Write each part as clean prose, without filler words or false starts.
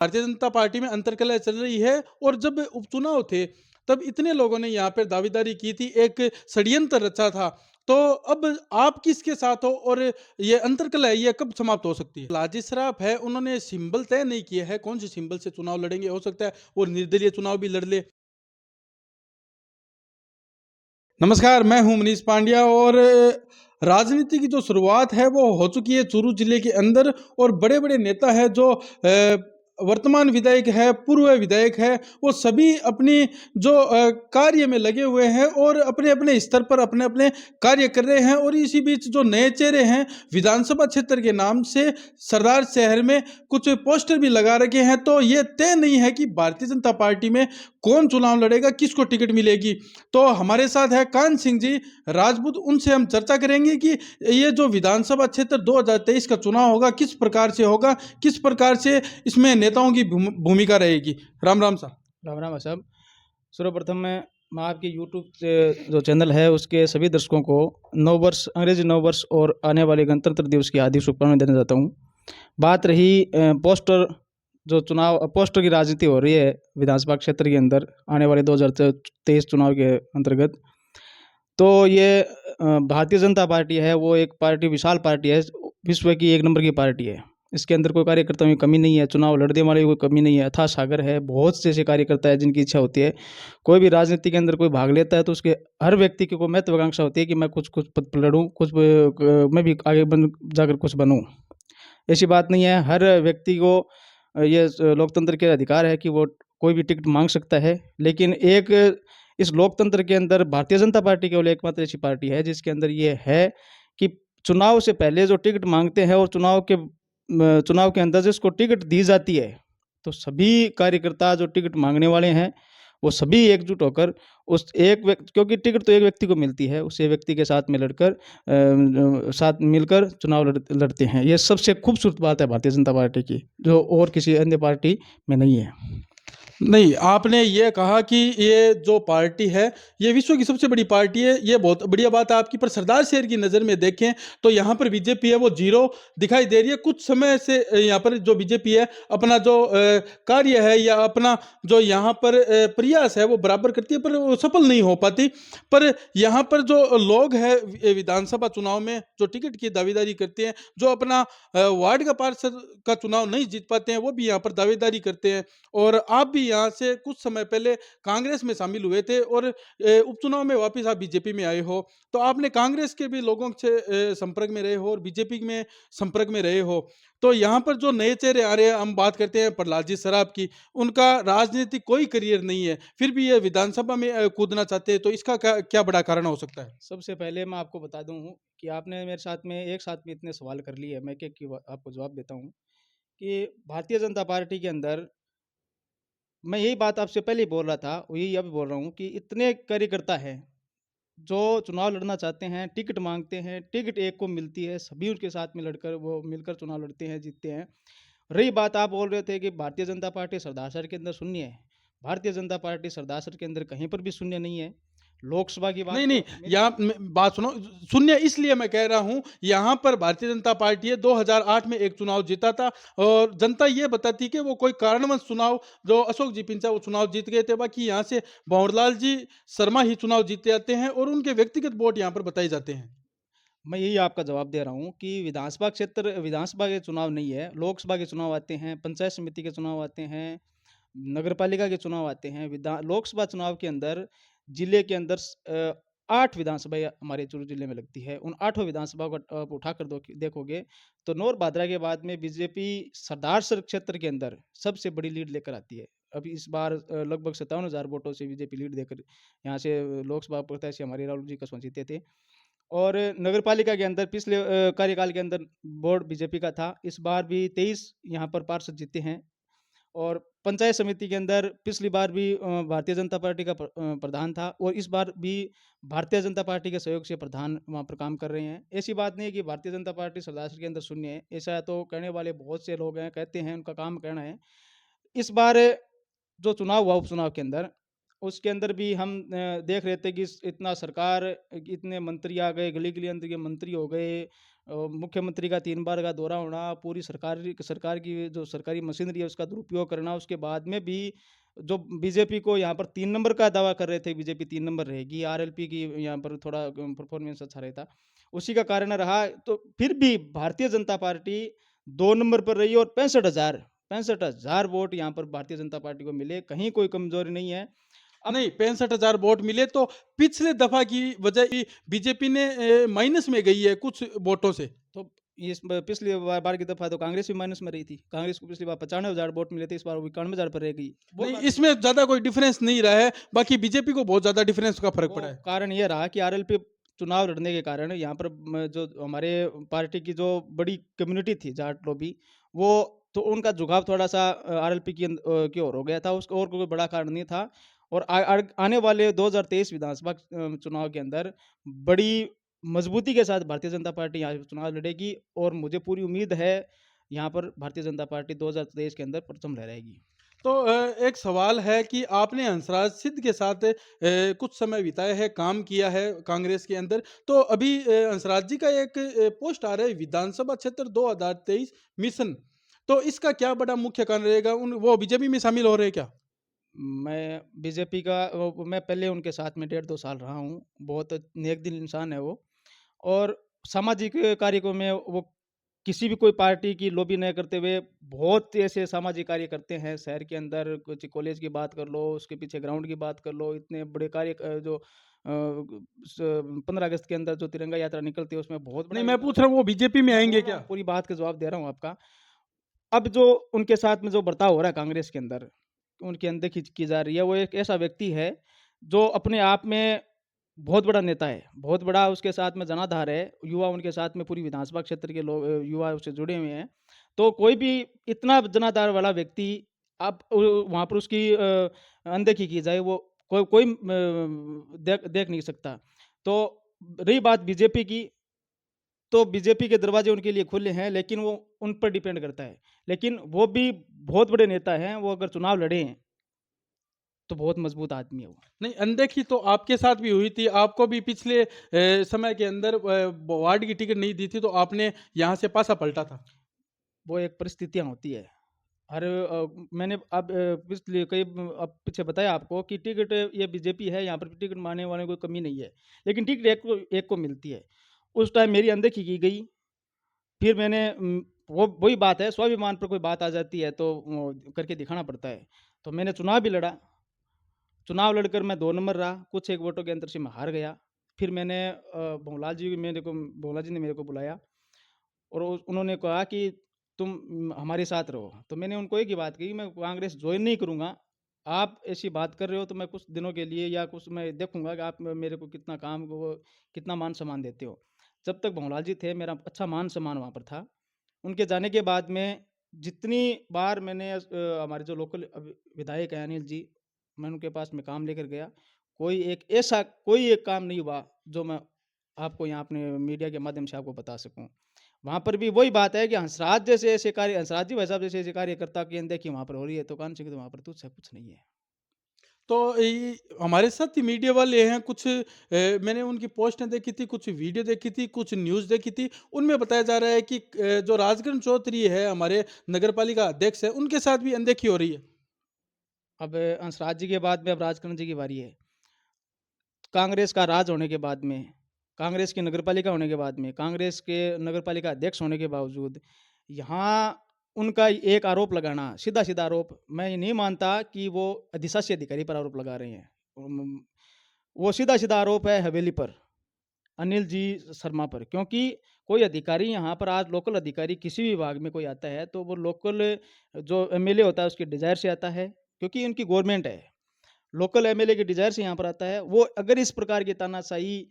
Bharatiya Janata party में अंतर्कलह चल रही है और जब उपचुनाव थे तब इतने लोगों ने यहाँ पर दावेदारी की थी, एक षड्यंत्र रचा था। तो अब आप किसके साथ हो और ये अंतर्कलह ये कब समाप्त हो सकती है? लालजी सराफ है, उन्होंने सिंबल तय नहीं किया है, कौन से सिंबल से चुनाव लड़ेंगे। हो सकता है वो निर्दलीय चुनाव भी लड़ ले। नमस्कार, मैं हूं मनीष पांड्या और राजनीति की जो शुरुआत है वो हो चुकी है चूरू जिले के अंदर। और बड़े-बड़े नेता हैं जो वर्तमान विधायक है, पूर्व विधायक है, वो सभी अपनी जो कार्य में लगे हुए हैं और अपने-अपने स्तर पर अपने-अपने कार्य कर रहे हैं। और इसी बीच जो नए चेहरे हैं, विधानसभा क्षेत्र के नाम से सरदार शहर में कुछ पोस्टर भी लगा रखे हैं। तो ये तय नहीं है कि भारतीय जनता पार्टी में कौन चुनाव लड़ेगा, किसको टिकट मिलेगी। तो हमारे साथ है कान सिंह जी राजपूत, उनसे हम चर्चा करेंगे कि ये जो विधानसभा क्षेत्र 2023 का चुनाव होगा किस प्रकार से होगा, किस प्रकार से इसमें नेताओं की भूमिका रहेगी। राम राम साहब। राम राम साहब। सर्वप्रथम मैं आपके यूट्यूब से जो चैनल है उसके सभी दर्शकों को नव वर्ष, अंग्रेजी नव वर्ष और आने वाले गणतंत्र दिवस की हार्दिक शुभकामनाएं देना चाहता हूँ। बात रही पोस्टर, जो चुनाव पोस्टर की राजनीति हो रही है विधानसभा क्षेत्र के अंदर आने वाले 2023 चुनाव के अंतर्गत, तो ये भारतीय जनता पार्टी है वो एक पार्टी, विशाल पार्टी है, विश्व की एक नंबर की पार्टी है। इसके अंदर कोई कार्यकर्ताओं की कमी नहीं है, चुनाव लड़ने वाले की कोई कमी नहीं है, अथाह सागर है, बहुत से ऐसे कार्यकर्ता है जिनकी इच्छा होती है। कोई भी राजनीति के अंदर कोई भाग लेता है तो उसके हर व्यक्ति की कोई महत्वाकांक्षा होती है कि मैं कुछ कुछ पद पर लड़ूँ, मैं भी आगे बन जाकर कुछ बनूँ। ऐसी बात नहीं है, हर व्यक्ति को ये लोकतंत्र के अधिकार है कि वो कोई भी टिकट मांग सकता है। लेकिन एक इस लोकतंत्र के अंदर भारतीय जनता पार्टी केवल एकमात्र ऐसी पार्टी है जिसके अंदर ये है कि चुनाव से पहले जो टिकट मांगते हैं और चुनाव के अंदर जिसको टिकट दी जाती है, तो सभी कार्यकर्ता जो टिकट मांगने वाले हैं वो सभी एकजुट होकर उस एक व्यक्ति, क्योंकि टिकट तो एक व्यक्ति को मिलती है, उस व्यक्ति के साथ में लड़कर साथ मिलकर चुनाव लड़ते हैं। ये सबसे खूबसूरत बात है भारतीय जनता पार्टी की, जो और किसी अन्य पार्टी में नहीं है। नहीं, आपने ये कहा कि ये जो पार्टी है, ये विश्व की सबसे बड़ी पार्टी है, ये बहुत बढ़िया बात है आपकी। पर सरदार शहर की नज़र में देखें तो यहाँ पर बीजेपी है वो ज़ीरो दिखाई दे रही है। कुछ समय से यहाँ पर जो बीजेपी है अपना जो कार्य है या अपना जो यहाँ पर प्रयास है वो बराबर करती है, पर वो सफल नहीं हो पाती। पर यहाँ पर जो लोग हैं विधानसभा चुनाव में जो टिकट की दावेदारी करते हैं, जो अपना वार्ड का पार्षद का चुनाव नहीं जीत पाते हैं, वो भी यहाँ पर दावेदारी करते हैं। और आप भी यहाँ से कुछ समय पहले कांग्रेस में शामिल हुए थे और उपचुनाव में वापस आप बीजेपी में आए हो। तो आपने कांग्रेस के भी लोगों से संपर्क में रहे हो और बीजेपी में संपर्क में रहे हो। तो यहाँ पर जो नए चेहरे आ रहे हैं, हम बात करते हैं प्रहलाद जी सराफ की, उनका राजनीतिक कोई करियर नहीं है, फिर भी ये विधानसभा में कूदना चाहते हैं। तो इसका क्या क्या बड़ा कारण हो सकता है? सबसे पहले मैं आपको बता दूं कि आपने मेरे साथ में एक साथ में इतने सवाल कर लिए, मैं एक एक आपको जवाब देता हूं कि भारतीय जनता पार्टी के अंदर मैं यही बात आपसे पहले ही बोल रहा था, यही अभी बोल रहा हूँ कि इतने कार्यकर्ता हैं जो चुनाव लड़ना चाहते हैं, टिकट मांगते हैं, टिकट एक को मिलती है, सभी उनके साथ में लड़कर वो मिलकर चुनाव लड़ते हैं, जीतते हैं। रही बात, आप बोल रहे थे कि भारतीय जनता पार्टी सरदार शहर के अंदर शून्य है। भारतीय जनता पार्टी सरदार शहर के अंदर कहीं पर भी शून्य नहीं है। लोकसभा की बात नहीं, नहीं, यहाँ बात सुनो, सुनिए, इसलिए मैं कह रहा हूँ, यहाँ पर भारतीय जनता पार्टी है 2008 में एक चुनाव जीता था और जनता ये बताती कि वो कोई कारणवश चुनाव, जो अशोक जी पिंचा वो चुनाव जीत गए थे, बाकी यहाँ से भंवरलाल जी शर्मा ही चुनाव जीते जाते हैं और उनके व्यक्तिगत वोट यहाँ पर बताए जाते हैं। मैं यही आपका जवाब दे रहा हूँ कि विधानसभा के चुनाव नहीं है, लोकसभा के चुनाव आते हैं, पंचायत समिति के चुनाव आते हैं, नगर पालिका के चुनाव आते हैं। लोकसभा चुनाव के अंदर जिले के अंदर 8 विधानसभाएँ हमारे चूरू जिले में लगती है। उन 8 विधानसभा को आप उठाकर देखोगे तो नौर भादरा के बाद में बीजेपी सरदार सर क्षेत्र के अंदर सबसे बड़ी लीड लेकर आती है। अभी इस बार लगभग 57,000 वोटों से बीजेपी लीड देकर यहाँ से लोकसभा प्रत्याशी हमारे राहुल जी कसवां जीते थे। और नगर पालिका के अंदर पिछले कार्यकाल के अंदर बोर्ड बीजेपी का था। इस बार भी 23 यहाँ पर पार्षद जीते हैं। और पंचायत समिति के अंदर पिछली बार भी भारतीय जनता पार्टी का प्रधान था और इस बार भी भारतीय जनता पार्टी के सहयोग से प्रधान वहाँ पर काम कर रहे हैं। ऐसी बात नहीं है कि भारतीय जनता पार्टी सरदार के अंदर शून्य है, ऐसा तो कहने वाले बहुत से लोग हैं, कहते हैं, उनका काम कहना है। इस बार जो चुनाव हुआ उपचुनाव के अंदर, उसके अंदर भी हम देख रहे थे कि इतना सरकार, इतने मंत्री आ गए, गली-गली अंदर के मंत्री हो गए, मुख्यमंत्री का 3 बार का दौरा होना, पूरी सरकार की जो सरकारी मशीनरी है उसका दुरुपयोग करना, उसके बाद में भी जो बीजेपी को यहाँ पर 3 नंबर का दावा कर रहे थे, बीजेपी 3 नंबर रहेगी, आरएलपी की यहाँ पर थोड़ा परफॉर्मेंस अच्छा रहता, उसी का कारण रहा। तो फिर भी भारतीय जनता पार्टी 2 नंबर पर रही और 65,000 वोट यहाँ पर भारतीय जनता पार्टी को मिले, कहीं कोई कमजोरी नहीं है। अब नहीं, 65,000 वोट मिले तो पिछले दफा की वजह बीजेपी ने माइनस में गई है कुछ वोटों से। तो पिछली बार की दफा तो कांग्रेस भी माइनस में रही थी, कांग्रेस को पिछली बार 95,000 वोट मिले थे, इस बार वो 91,000 पर रह गई। वो नहीं, इसमें ज्यादा कोई डिफरेंस नहीं रहा है, बाकी बीजेपी को बहुत ज्यादा डिफरेंस का फर्क वो पड़ा है। कारण ये रहा कि आरएलपी चुनाव लड़ने के कारण यहाँ पर जो हमारे पार्टी की जो बड़ी कम्युनिटी थी जाट लॉबी, वो तो उनका झुकाव थोड़ा सा आरएलपी की ओर हो गया था, उसका और कोई बड़ा कारण नहीं था। और आने वाले 2023 विधानसभा चुनाव के अंदर बड़ी मजबूती के साथ भारतीय जनता पार्टी यहाँ पे चुनाव लड़ेगी और मुझे पूरी उम्मीद है यहाँ पर भारतीय जनता पार्टी 2023 के अंदर प्रथम लहराएगी। तो एक सवाल है कि आपने हंसराज सिद्ध के साथ कुछ समय बिताया है, काम किया है कांग्रेस के अंदर, तो अभी हंसराज जी का एक पोस्ट आ रहा है विधानसभा क्षेत्र 2023 मिशन, तो इसका क्या बड़ा मुख्य कारण रहेगा? वो बीजेपी में शामिल हो रहे हैं क्या? मैं बीजेपी का मैं पहले उनके साथ में 1.5-2 साल रहा हूँ, बहुत नेक दिल इंसान है वो। और सामाजिक कार्यों में वो किसी भी कोई पार्टी की लॉबी नहीं करते हुए बहुत ऐसे सामाजिक कार्य करते हैं शहर के अंदर। कुछ कॉलेज की बात कर लो, उसके पीछे ग्राउंड की बात कर लो, इतने बड़े कार्य जो 15 अगस्त के अंदर जो तिरंगा यात्रा निकलती है उसमें बहुत बड़ा नहीं, मैं योगदान। पूछ रहा हूँ वो बीजेपी में मैं आएंगे बोल रहा क्या? हूँ, पूरी बात का जवाब दे रहा हूँ आपका। अब जो उनके साथ में जो बर्ताव हो रहा है कांग्रेस के अंदर, उनकी अनदेखी की जा रही है, वो एक ऐसा व्यक्ति है जो अपने आप में बहुत बड़ा नेता है, बहुत बड़ा उसके साथ में जनाधार है, युवा उनके साथ में पूरी विधानसभा क्षेत्र के लोग युवा उससे जुड़े हुए हैं। तो कोई भी इतना जनाधार वाला व्यक्ति आप वहाँ पर उसकी अनदेखी की जाए, वो कोई देख देख नहीं सकता। तो रही बात बीजेपी की, तो बीजेपी के दरवाजे उनके लिए खुले हैं, लेकिन वो उन पर डिपेंड करता है। लेकिन वो भी बहुत बड़े नेता हैं, वो अगर चुनाव लड़े हैं, तो बहुत मजबूत आदमी है वो। नहीं, अनदेखी तो आपके साथ भी हुई थी, आपको भी पिछले समय के अंदर वार्ड की टिकट नहीं दी थी, तो आपने यहाँ से पासा पलटा था। वो एक परिस्थितियाँ होती है। हर मैंने अब पिछले अब पीछे बताया आपको कि टिकट ये बीजेपी है, यहाँ पर टिकट माँगने वाले कोई कमी नहीं है। लेकिन टिकट एक को मिलती है। उस टाइम मेरी अनदेखी की गई। फिर मैंने वो वही बात है, स्वाभिमान पर कोई बात आ जाती है तो वो करके दिखाना पड़ता है। तो मैंने चुनाव भी लड़ा। चुनाव लड़कर मैं 2 नंबर रहा, कुछ एक वोटों के अंतर से मैं हार गया। फिर मैंने भंवलाल जी ने मेरे को बुलाया और उन्होंने कहा कि तुम हमारे साथ रहो। तो मैंने उनको एक ही बात कही, मैं कांग्रेस जॉइन नहीं करूँगा। आप ऐसी बात कर रहे हो तो मैं कुछ दिनों के लिए या कुछ मैं देखूँगा कि आप मेरे को कितना काम वो कितना मान-सम्मान देते हो। जब तक भंवलाल जी थे मेरा अच्छा मान-सम्मान वहाँ पर था। उनके जाने के बाद में जितनी बार मैंने हमारे जो लोकल विधायक हैं अनिल जी, मैं उनके पास में काम लेकर गया। कोई एक काम नहीं हुआ जो मैं आपको यहाँ अपने मीडिया के माध्यम से आपको बता सकूँ। वहाँ पर भी वही बात है कि हंसराज जी भाई साहब जैसे ऐसे कार्यकर्ता की अनदेखी वहाँ पर हो रही है, तो कौन सी वहाँ पर तुझसे कुछ नहीं है। तो हमारे साथ ही मीडिया वाले हैं कुछ, मैंने उनकी पोस्टें देखी थी, कुछ वीडियो देखी थी, कुछ न्यूज़ देखी थी, उनमें बताया जा रहा है कि जो राजकरण चौधरी है हमारे नगर पालिका अध्यक्ष है, उनके साथ भी अनदेखी हो रही है। अब हंसराज जी के बाद में अब राजकरण जी की बारी है। कांग्रेस का राज होने के बाद में, कांग्रेस की नगरपालिका होने के बाद में, कांग्रेस के नगरपालिका अध्यक्ष होने के बावजूद, यहाँ उनका एक आरोप लगाना, सीधा-सीधा आरोप, मैं ये नहीं मानता कि वो अधिशासी अधिकारी पर आरोप लगा रहे हैं। वो सीधा-सीधा आरोप है हवेली पर, अनिल जी शर्मा पर, क्योंकि कोई अधिकारी यहाँ पर आज लोकल अधिकारी किसी भी विभाग में कोई आता है, तो वो लोकल जो एमएलए होता है उसकी डिज़ायर से आता है, क्योंकि उनकी गवर्नमेंट है। लोकल एमएलए की डिज़ायर से यहाँ पर आता है। वो अगर इस प्रकार की तानाशाही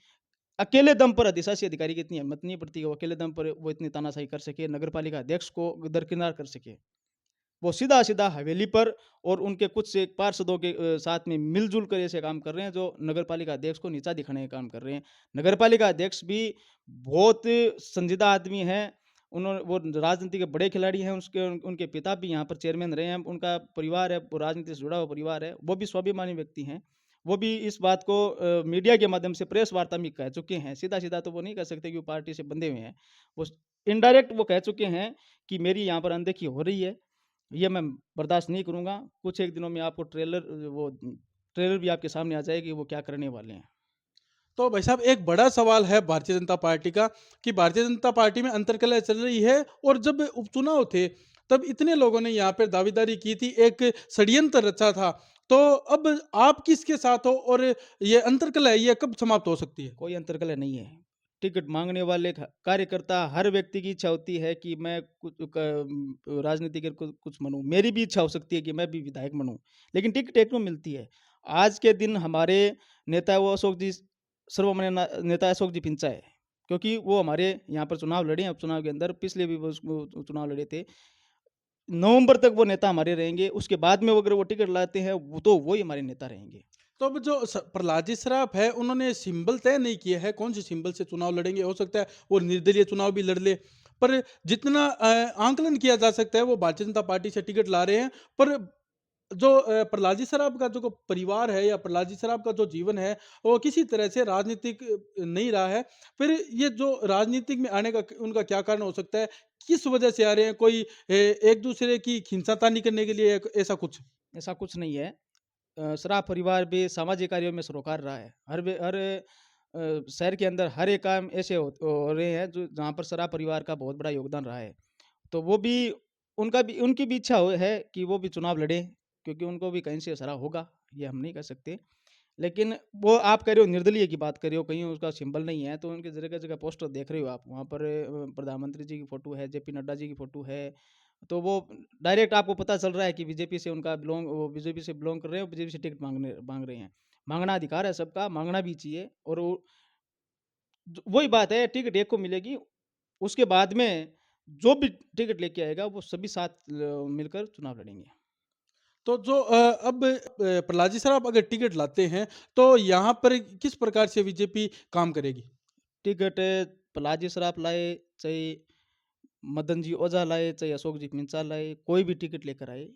अकेले दम पर अधिशासी अधिकारी की इतनी हिम्मत नहीं पड़ती कि वो अकेले दम पर वो इतनी तानाशाही कर सके, नगरपालिका अध्यक्ष को दरकिनार कर सके। वो सीधा-सीधा हवेली पर और उनके कुछ एक पार्षदों के साथ में मिल-जुल कर ऐसे काम कर रहे हैं, जो नगरपालिका अध्यक्ष को नीचा दिखाने का काम कर रहे हैं। नगरपालिका अध्यक्ष भी बहुत संजीदा आदमी हैं। वो राजनीति के बड़े खिलाड़ी हैं, उनके पिता भी यहाँ पर चेयरमैन रहे हैं, उनका परिवार है, वो राजनीति से जुड़ा हुआ परिवार है, वो भी स्वाभिमानी व्यक्ति हैं। वो भी इस बात को मीडिया के माध्यम से प्रेस वार्ता में कह चुके हैं। सीधा-सीधा तो वो नहीं कह सकते कि वो पार्टी से बंधे हुए हैं। वो इनडायरेक्ट वो कह चुके हैं कि मेरी यहाँ पर अनदेखी हो रही है, ये मैं बर्दाश्त नहीं करूँगा। कुछ एक दिनों में आपको ट्रेलर भी आपके सामने आ जाएगी, वो क्या करने वाले हैं। तो भाई साहब एक बड़ा सवाल है भारतीय जनता पार्टी का कि भारतीय जनता पार्टी में अंतर्कलह चल रही है और जब उपचुनाव थे तब इतने लोगों ने यहाँ पर दावेदारी की थी, एक षड्यंत्र रचा था। तो अब आप किसके साथ हो और ये अंतर्कलह ये कब समाप्त हो सकती है? कोई अंतर्कलह नहीं है। टिकट माँगने वाले कार्यकर्ता हर व्यक्ति की इच्छा होती है कि मैं राजनीति के कुछ बनूँ। मेरी भी इच्छा हो सकती है कि मैं भी विधायक बनूँ, लेकिन टिकट एक को मिलती है। आज के दिन हमारे नेता वो अशोक जी सर्वमान्य नेता अशोक जी पिंचा है, क्योंकि वो हमारे यहाँ पर चुनाव लड़े हैं, उपचुनाव के अंदर पिछले भी वो चुनाव लड़े थे। नवंबर तक वो नेता हमारे रहेंगे, उसके बाद में अगर वो टिकट लाते हैं, तो वो ही हमारे नेता रहेंगे। तो अब जो प्रहलाद जी सराफ है उन्होंने सिंबल तय नहीं किया है कौन सी सिंबल से चुनाव लड़ेंगे। हो सकता है वो निर्दलीय चुनाव भी लड़ ले, पर जितना आंकलन किया जा सकता है वो भारतीय जनता पार्टी से टिकट ला रहे हैं। पर जो प्रहलाद जी सराफ का जो परिवार है या प्रहलाद जी सराफ का जो जीवन है वो किसी तरह से राजनीतिक नहीं रहा है। फिर ये जो राजनीतिक में आने का उनका क्या कारण हो सकता है, किस वजह से आ रहे हैं? कोई एक दूसरे की खींचातानी करने के लिए ऐसा कुछ? ऐसा कुछ नहीं है। सराफ परिवार भी सामाजिक कार्यों में सरोकार रहा है। हर शहर के अंदर हर एक काम ऐसे हो रहे हैं जो जहाँ पर सराफ परिवार का बहुत बड़ा योगदान रहा है। तो वो भी उनकी भी इच्छा है कि वो भी चुनाव लड़ें, क्योंकि उनको भी कहीं से सराह होगा, ये हम नहीं कह सकते। लेकिन वो आप कह रहे हो निर्दलीय की बात कर रहे हो, कहीं उसका सिंबल नहीं है, तो उनके जगह-जगह पोस्टर देख रहे हो आप। वहाँ पर प्रधानमंत्री जी की फ़ोटो है, जेपी नड्डा जी की फ़ोटो है। तो वो डायरेक्ट आपको पता चल रहा है कि वो बीजेपी से बिलॉन्ग कर रहे हैं और बीजेपी से टिकट माँग रहे हैं। माँगना अधिकार है सबका, माँगना भी चाहिए और वो वही बात है, टिकट एक को मिलेगी, उसके बाद में जो भी टिकट लेके आएगा वो सभी साथ मिलकर चुनाव लड़ेंगे। तो जो अब प्रहलाद जी सराफ अगर टिकट लाते हैं तो यहाँ पर किस प्रकार से बीजेपी काम करेगी? टिकट प्रहलाद जी सराफ लाए, चाहे मदन जी ओझा लाए, चाहे अशोक जी पिंचा लाए, कोई भी टिकट लेकर आए,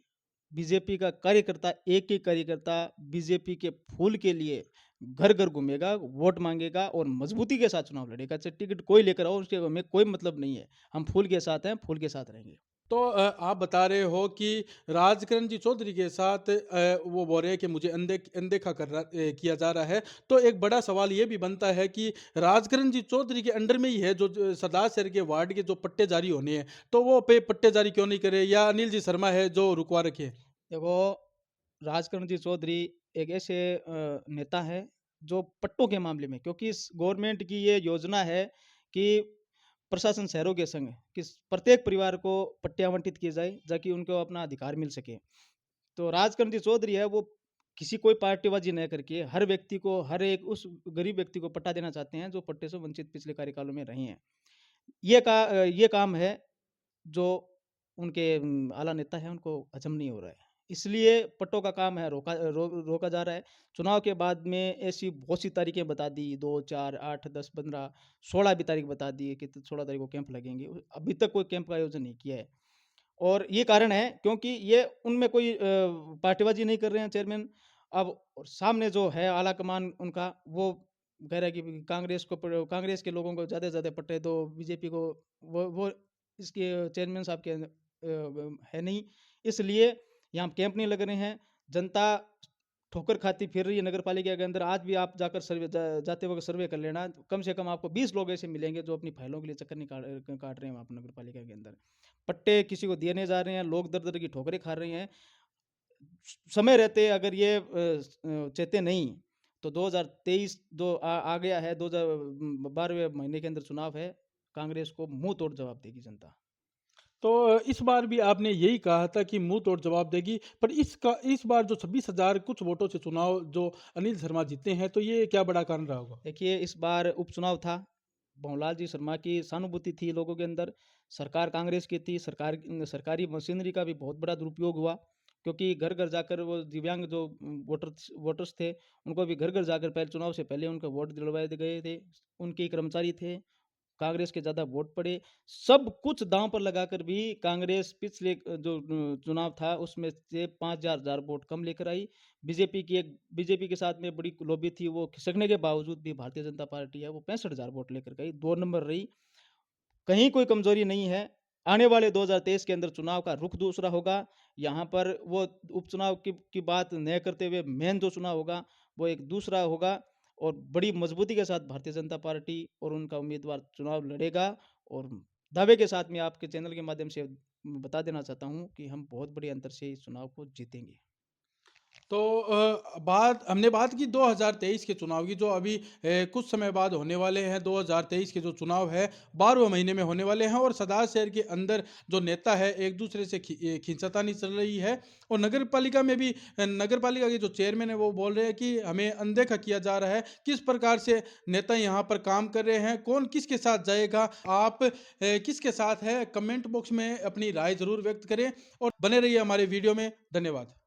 बीजेपी का कार्यकर्ता एक ही कार्यकर्ता बीजेपी के फूल के लिए घर-घर घूमेगा, वोट माँगेगा और मजबूती के साथ चुनाव लड़ेगा। चाहे टिकट कोई लेकर आओ, उसके हमें कोई मतलब नहीं है। हम फूल के साथ हैं, फूल के साथ रहेंगे। तो आप बता रहे हो कि राजकरण जी चौधरी के साथ वो बोल रहे हैं कि मुझे अनदेखा किया जा रहा है। तो एक बड़ा सवाल ये भी बनता है कि राजकरण जी चौधरी के अंडर में ही है जो सरदार शहर के वार्ड के जो पट्टे जारी होने हैं, तो वो पे पट्टे जारी क्यों नहीं करे, या अनिल जी शर्मा है जो रुकवा रखे हैं? देखो, राजकरण जी चौधरी एक ऐसे नेता हैं जो पट्टों के मामले में, क्योंकि इस गवर्नमेंट की ये योजना है कि प्रशासन शहरों के संग कि प्रत्येक परिवार को पट्टे आवंटित किए जाए ताकि उनको अपना अधिकार मिल सके। तो राजकरण जी चौधरी है वो किसी कोई पार्टीबाजी न करके हर व्यक्ति को, हर एक उस गरीब व्यक्ति को पट्टा देना चाहते हैं जो पट्टे से वंचित पिछले कार्यकालों में रहे हैं। ये काम है जो उनके आला नेता हैं उनको हजम नहीं हो रहा है। इसलिए पट्टों का काम है रोका जा रहा है। चुनाव के बाद में ऐसी बहुत सी तारीखें बता दी, 2, 4, 8, 10, 15, 16 भी तारीख बता दी है कि 16 तारीख को कैंप लगेंगे। अभी तक कोई कैंप का आयोजन नहीं किया है। और ये कारण है क्योंकि ये उनमें कोई पार्टीबाजी नहीं कर रहे हैं चेयरमैन। अब और सामने जो है आला कमान उनका, वो कह रहा है कि कांग्रेस के लोगों को ज़्यादा से ज़्यादा पट्टे दो, बीजेपी को वो इसके चेयरमैन साहब के है नहीं। इसलिए यहाँ कैंप नहीं लग रहे हैं। जनता ठोकर खाती फिर रही है नगर पालिका के अंदर। आज भी आप जाकर जाते वक़्त सर्वे कर लेना, कम से कम आपको 20 लोग ऐसे मिलेंगे जो अपनी फाइलों के लिए चक्कर नहीं काट रहे हैं वहाँ पर नगर पालिका के अंदर। पट्टे किसी को दिए नहीं जा रहे हैं, लोग दर-दर की ठोकरें खा रहे हैं। समय रहते अगर ये चेते नहीं, तो 2023 जो आ गया है, 2012वें महीने के अंदर चुनाव है, कांग्रेस को मुँह तोड़ जवाब देगी जनता। तो इस बार भी आपने यही कहा था कि मुँह तोड़ जवाब देगी, पर इस बार जो 26,000 कुछ वोटों से चुनाव जो अनिल शर्मा जीते हैं, तो ये क्या बड़ा कारण रहा होगा? देखिए, इस बार उपचुनाव था, भंवरलाल जी शर्मा की सहानुभूति थी लोगों के अंदर, सरकार कांग्रेस की थी, सरकारी मशीनरी का भी बहुत बड़ा दुरुपयोग हुआ, क्योंकि घर-घर जाकर वो दिव्यांग जो वोटर्स वोटर्स थे, उनको भी घर-घर जाकर पहले चुनाव से पहले उनको वोट दिलवाए गए थे, उनके कर्मचारी थे, कांग्रेस के ज़्यादा वोट पड़े। सब कुछ दांव पर लगाकर भी कांग्रेस पिछले जो चुनाव था उसमें से 5,000 वोट कम लेकर आई। बीजेपी के साथ में बड़ी लॉबी थी, वो खिसकने के बावजूद भी भारतीय जनता पार्टी है वो 65,000 वोट लेकर गई, 2 नंबर रही। कहीं कोई कमज़ोरी नहीं है। आने वाले 2023 के अंदर चुनाव का रुख दूसरा होगा। यहाँ पर वो उपचुनाव की बात न करते हुए मेन जो चुनाव होगा, वो एक दूसरा होगा और बड़ी मज़बूती के साथ भारतीय जनता पार्टी और उनका उम्मीदवार चुनाव लड़ेगा और दावे के साथ मैं आपके चैनल के माध्यम से बता देना चाहता हूँ कि हम बहुत बड़े अंतर से इस चुनाव को जीतेंगे। तो बात हमने बात की 2023 के चुनाव की, जो अभी कुछ समय बाद होने वाले हैं। 2023 के जो चुनाव है 12वें महीने में होने वाले हैं, और सदार शहर के अंदर जो नेता है एक दूसरे से खींचातानी चल रही है। और नगर पालिका में भी नगर पालिका के जो चेयरमैन है वो बोल रहे हैं कि हमें अनदेखा किया जा रहा है। किस प्रकार से नेता यहाँ पर काम कर रहे हैं, कौन किसके साथ जाएगा, आप किसके साथ है, कमेंट बॉक्स में अपनी राय जरूर व्यक्त करें और बने रहिए हमारे वीडियो में। धन्यवाद।